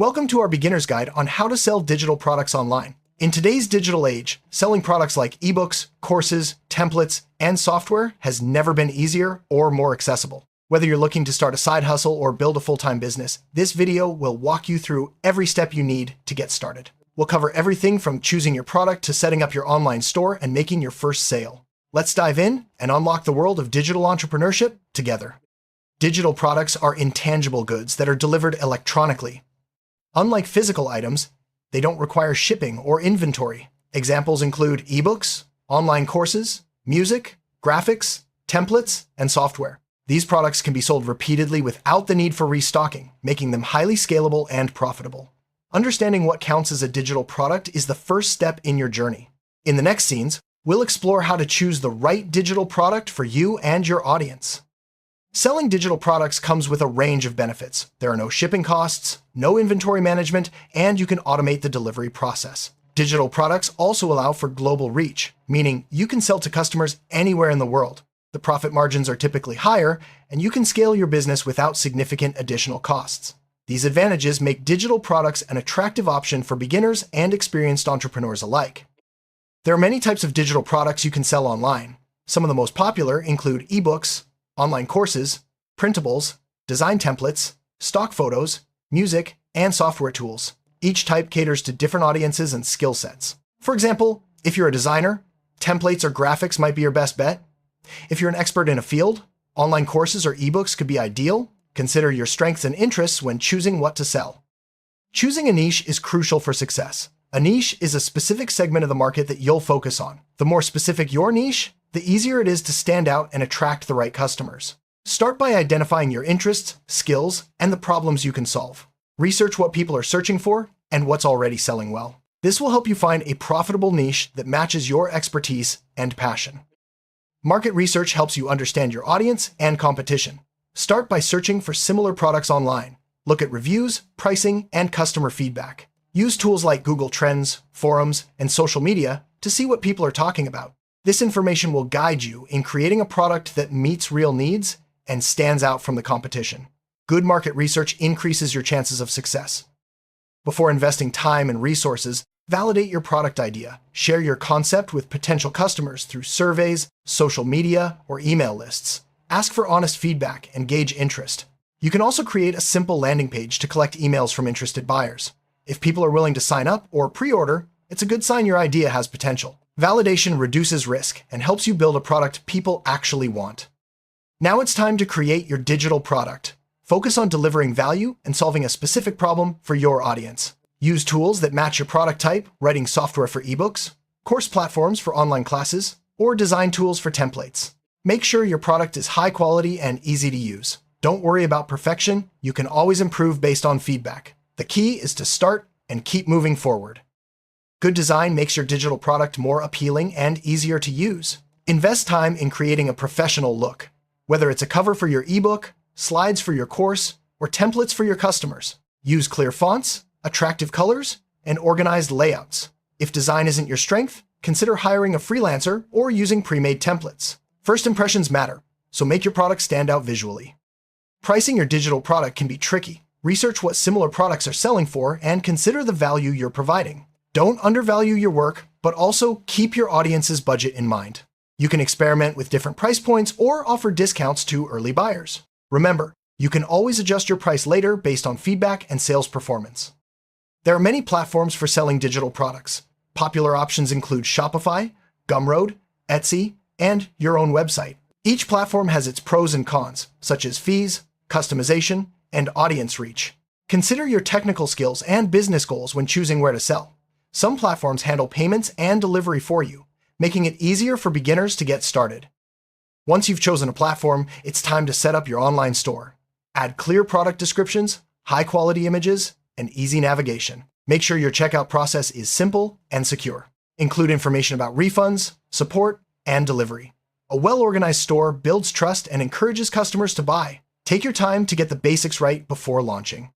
Welcome to our beginner's guide on how to sell digital products online. In today's digital age, selling products like ebooks, courses, templates, and software has never been easier or more accessible. Whether you're looking to start a side hustle or build a full-time business, this video will walk you through every step you need to get started. We'll cover everything from choosing your product to setting up your online store and making your first sale. Let's dive in and unlock the world of digital entrepreneurship together. Digital products are intangible goods that are delivered electronically. Unlike physical items, they don't require shipping or inventory. Examples include ebooks, online courses, music, graphics, templates, and software. These products can be sold repeatedly without the need for restocking, making them highly scalable and profitable. Understanding what counts as a digital product is the first step in your journey. In the next scenes, we'll explore how to choose the right digital product for you and your audience. Selling digital products comes with a range of benefits. There are no shipping costs, no inventory management, and you can automate the delivery process. Digital products also allow for global reach, meaning you can sell to customers anywhere in the world. The profit margins are typically higher, and you can scale your business without significant additional costs. These advantages make digital products an attractive option for beginners and experienced entrepreneurs alike. There are many types of digital products you can sell online. Some of the most popular include ebooks, online courses, printables, design templates, stock photos, music, and software tools. Each type caters to different audiences and skill sets. For example, if you're a designer, templates or graphics might be your best bet. If you're an expert in a field, online courses or ebooks could be ideal. Consider your strengths and interests when choosing what to sell. Choosing a niche is crucial for success. A niche is a specific segment of the market that you'll focus on. The more specific your niche, the easier it is to stand out and attract the right customers. Start by identifying your interests, skills, and the problems you can solve. Research what people are searching for and what's already selling well. This will help you find a profitable niche that matches your expertise and passion. Market research helps you understand your audience and competition. Start by searching for similar products online. Look at reviews, pricing, and customer feedback. Use tools like Google Trends, forums, and social media to see what people are talking about. This information will guide you in creating a product that meets real needs and stands out from the competition. Good market research increases your chances of success. Before investing time and resources, validate your product idea. Share your concept with potential customers through surveys, social media, or email lists. Ask for honest feedback and gauge interest. You can also create a simple landing page to collect emails from interested buyers. If people are willing to sign up or pre-order, it's a good sign your idea has potential. Validation reduces risk and helps you build a product people actually want. Now it's time to create your digital product. Focus on delivering value and solving a specific problem for your audience. Use tools that match your product type, writing software for ebooks, course platforms for online classes, or design tools for templates. Make sure your product is high quality and easy to use. Don't worry about perfection. You can always improve based on feedback. The key is to start and keep moving forward. Good design makes your digital product more appealing and easier to use. Invest time in creating a professional look, whether it's a cover for your ebook, slides for your course, or templates for your customers. Use clear fonts, attractive colors, and organized layouts. If design isn't your strength, consider hiring a freelancer or using pre-made templates. First impressions matter, so make your product stand out visually. Pricing your digital product can be tricky. Research what similar products are selling for and consider the value you're providing. Don't undervalue your work, but also keep your audience's budget in mind. You can experiment with different price points or offer discounts to early buyers. Remember, you can always adjust your price later based on feedback and sales performance. There are many platforms for selling digital products. Popular options include Shopify, Gumroad, Etsy, and your own website. Each platform has its pros and cons, such as fees, customization, and audience reach. Consider your technical skills and business goals when choosing where to sell. Some platforms handle payments and delivery for you, making it easier for beginners to get started. Once you've chosen a platform, it's time to set up your online store. Add clear product descriptions, high-quality images, and easy navigation. Make sure your checkout process is simple and secure. Include information about refunds, support, and delivery. A well-organized store builds trust and encourages customers to buy. Take your time to get the basics right before launching.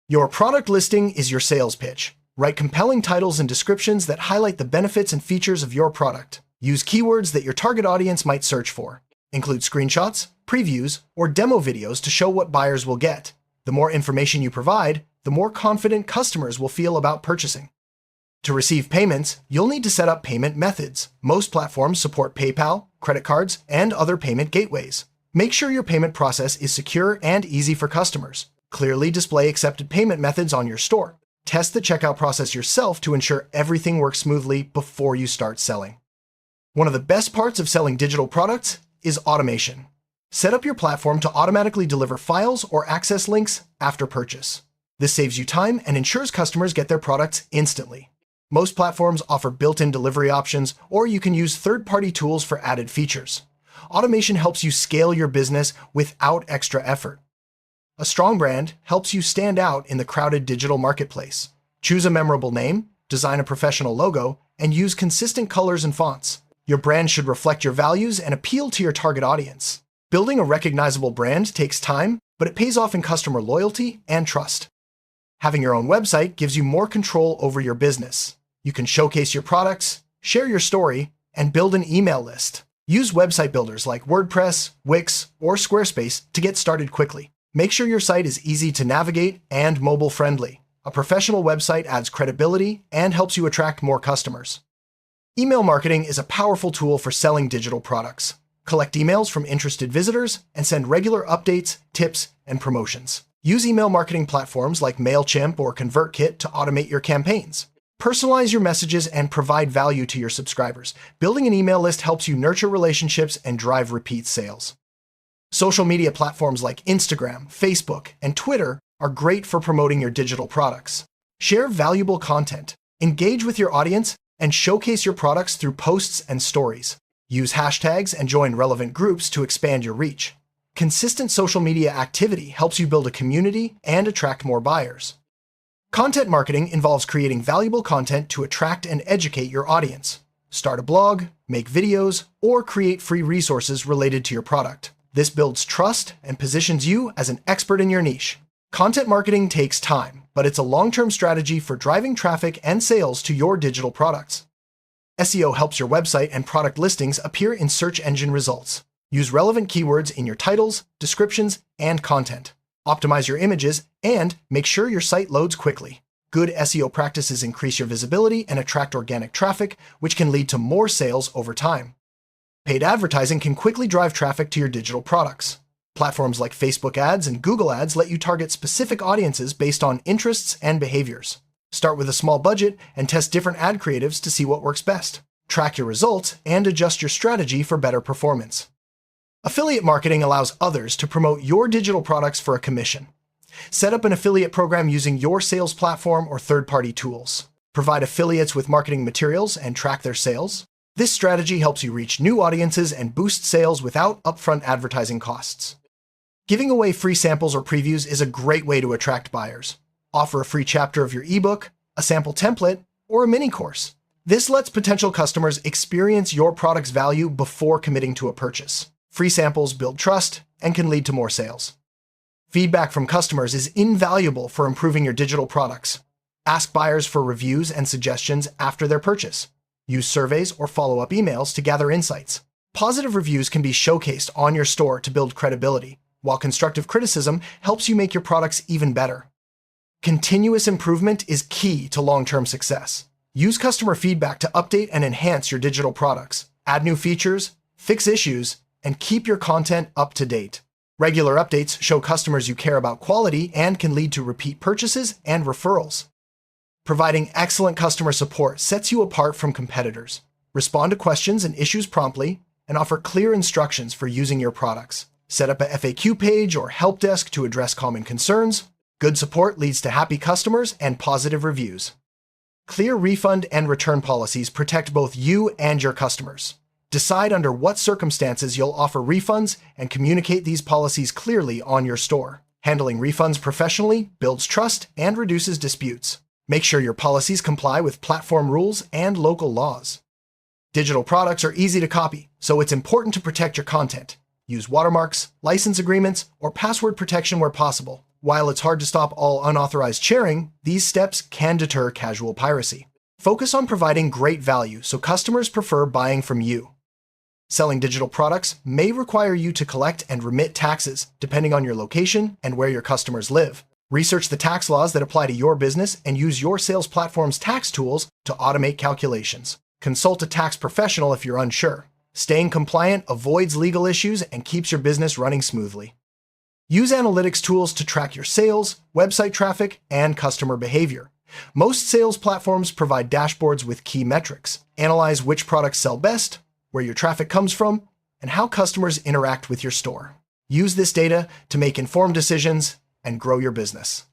Your product listing is your sales pitch. Write compelling titles and descriptions that highlight the benefits and features of your product. Use keywords that your target audience might search for. Include screenshots, previews, or demo videos to show what buyers will get. The more information you provide, the more confident customers will feel about purchasing. To receive payments, you'll need to set up payment methods. Most platforms support PayPal, credit cards, and other payment gateways. Make sure your payment process is secure and easy for customers. Clearly display accepted payment methods on your store. Test the checkout process yourself to ensure everything works smoothly before you start selling. One of the best parts of selling digital products is automation. Set up your platform to automatically deliver files or access links after purchase. This saves you time and ensures customers get their products instantly. Most platforms offer built-in delivery options, or you can use third-party tools for added features. Automation helps you scale your business without extra effort. A strong brand helps you stand out in the crowded digital marketplace. Choose a memorable name, design a professional logo, and use consistent colors and fonts. Your brand should reflect your values and appeal to your target audience. Building a recognizable brand takes time, but it pays off in customer loyalty and trust. Having your own website gives you more control over your business. You can showcase your products, share your story, and build an email list. Use website builders like WordPress, Wix, or Squarespace to get started quickly. Make sure your site is easy to navigate and mobile-friendly. A professional website adds credibility and helps you attract more customers. Email marketing is a powerful tool for selling digital products. Collect emails from interested visitors and send regular updates, tips, and promotions. Use email marketing platforms like MailChimp or ConvertKit to automate your campaigns. Personalize your messages and provide value to your subscribers. Building an email list helps you nurture relationships and drive repeat sales. Social media platforms like Instagram, Facebook, and Twitter are great for promoting your digital products. Share valuable content, engage with your audience, and showcase your products through posts and stories. Use hashtags and join relevant groups to expand your reach. Consistent social media activity helps you build a community and attract more buyers. Content marketing involves creating valuable content to attract and educate your audience. Start a blog, make videos, or create free resources related to your product. This builds trust and positions you as an expert in your niche. Content marketing takes time, but it's a long-term strategy for driving traffic and sales to your digital products. SEO helps your website and product listings appear in search engine results. Use relevant keywords in your titles, descriptions, and content. Optimize your images and make sure your site loads quickly. Good SEO practices increase your visibility and attract organic traffic, which can lead to more sales over time. Paid advertising can quickly drive traffic to your digital products. Platforms like Facebook ads and Google ads let you target specific audiences based on interests and behaviors. Start with a small budget and test different ad creatives to see what works best. Track your results and adjust your strategy for better performance. Affiliate marketing allows others to promote your digital products for a commission. Set up an affiliate program using your sales platform or third-party tools. Provide affiliates with marketing materials and track their sales. This strategy helps you reach new audiences and boost sales without upfront advertising costs. Giving away free samples or previews is a great way to attract buyers. Offer a free chapter of your ebook, a sample template, or a mini course. This lets potential customers experience your product's value before committing to a purchase. Free samples build trust and can lead to more sales. Feedback from customers is invaluable for improving your digital products. Ask buyers for reviews and suggestions after their purchase. Use surveys or follow-up emails to gather insights. Positive reviews can be showcased on your store to build credibility, while constructive criticism helps you make your products even better. Continuous improvement is key to long-term success. Use customer feedback to update and enhance your digital products, add new features, fix issues, and keep your content up to date. Regular updates show customers you care about quality and can lead to repeat purchases and referrals. Providing excellent customer support sets you apart from competitors. Respond to questions and issues promptly, and offer clear instructions for using your products. Set up a FAQ page or help desk to address common concerns. Good support leads to happy customers and positive reviews. Clear refund and return policies protect both you and your customers. Decide under what circumstances you'll offer refunds and communicate these policies clearly on your store. Handling refunds professionally builds trust and reduces disputes. Make sure your policies comply with platform rules and local laws. Digital products are easy to copy, so it's important to protect your content. Use watermarks, license agreements, or password protection where possible. While it's hard to stop all unauthorized sharing, these steps can deter casual piracy. Focus on providing great value so customers prefer buying from you. Selling digital products may require you to collect and remit taxes, depending on your location and where your customers live. Research the tax laws that apply to your business and use your sales platform's tax tools to automate calculations. Consult a tax professional if you're unsure. Staying compliant avoids legal issues and keeps your business running smoothly. Use analytics tools to track your sales, website traffic, and customer behavior. Most sales platforms provide dashboards with key metrics. Analyze which products sell best, where your traffic comes from, and how customers interact with your store. Use this data to make informed decisions and grow your business.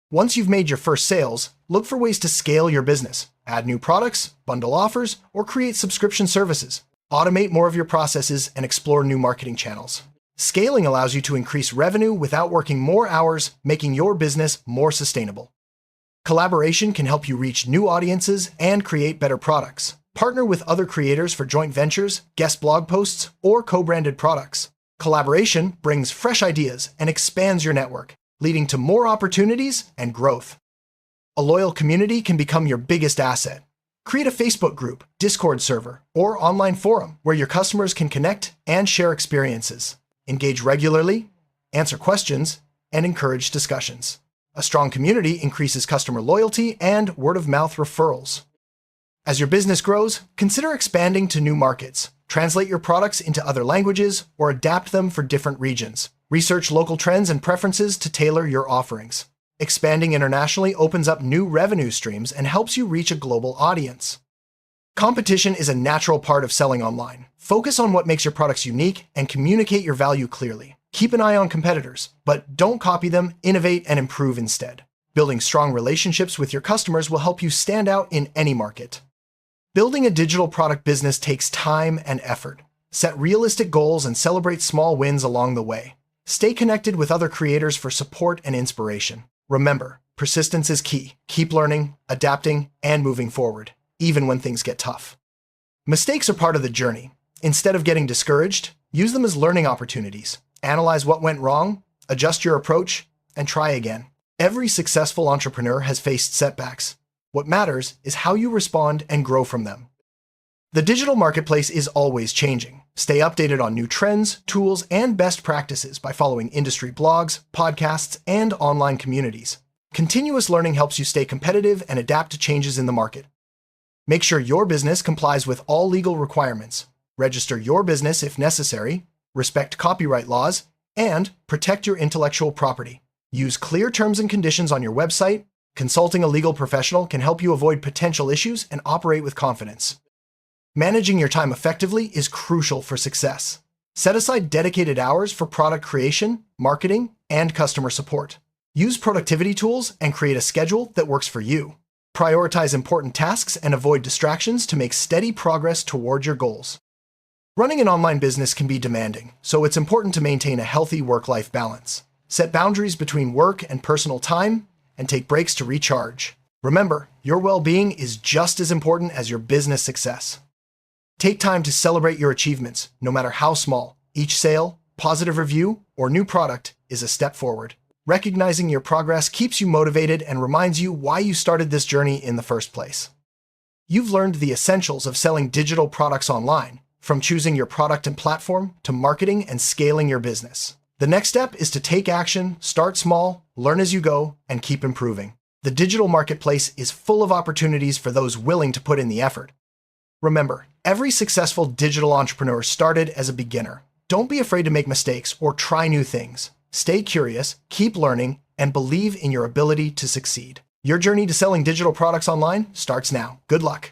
Once you've made your first sales, look for ways to scale your business. Add new products, bundle offers, or create subscription services. Automate more of your processes and explore new marketing channels. Scaling allows you to increase revenue without working more hours, making your business more sustainable. Collaboration can help you reach new audiences and create better products. Partner with other creators for joint ventures, guest blog posts, or co-branded products. Collaboration brings fresh ideas and expands your network, leading to more opportunities and growth. A loyal community can become your biggest asset. Create a Facebook group, Discord server, or online forum where your customers can connect and share experiences. Engage regularly, answer questions, and encourage discussions. A strong community increases customer loyalty and word-of-mouth referrals. As your business grows, consider expanding to new markets. Translate your products into other languages or adapt them for different regions. Research local trends and preferences to tailor your offerings. Expanding internationally opens up new revenue streams and helps you reach a global audience. Competition is a natural part of selling online. Focus on what makes your products unique and communicate your value clearly. Keep an eye on competitors, but don't copy them, innovate and improve instead. Building strong relationships with your customers will help you stand out in any market. Building a digital product business takes time and effort. Set realistic goals and celebrate small wins along the way. Stay connected with other creators for support and inspiration. Remember, persistence is key. Keep learning, adapting, and moving forward, even when things get tough. Mistakes are part of the journey. Instead of getting discouraged, use them as learning opportunities. Analyze what went wrong, adjust your approach, and try again. Every successful entrepreneur has faced setbacks. What matters is how you respond and grow from them. The digital marketplace is always changing. Stay updated on new trends, tools, and best practices by following industry blogs, podcasts, and online communities. Continuous learning helps you stay competitive and adapt to changes in the market. Make sure your business complies with all legal requirements. Register your business if necessary, respect copyright laws, and protect your intellectual property. Use clear terms and conditions on your website. Consulting a legal professional can help you avoid potential issues and operate with confidence. Managing your time effectively is crucial for success. Set aside dedicated hours for product creation, marketing, and customer support. Use productivity tools and create a schedule that works for you. Prioritize important tasks and avoid distractions to make steady progress toward your goals. Running an online business can be demanding, so it's important to maintain a healthy work-life balance. Set boundaries between work and personal time, and take breaks to recharge. Remember, your well-being is just as important as your business success. Take time to celebrate your achievements, no matter how small. Each sale, positive review, or new product is a step forward. Recognizing your progress keeps you motivated and reminds you why you started this journey in the first place. You've learned the essentials of selling digital products online, from choosing your product and platform to marketing and scaling your business. The next step is to take action, start small, learn as you go, and keep improving. The digital marketplace is full of opportunities for those willing to put in the effort. Remember, every successful digital entrepreneur started as a beginner. Don't be afraid to make mistakes or try new things. Stay curious, keep learning, and believe in your ability to succeed. Your journey to selling digital products online starts now. Good luck.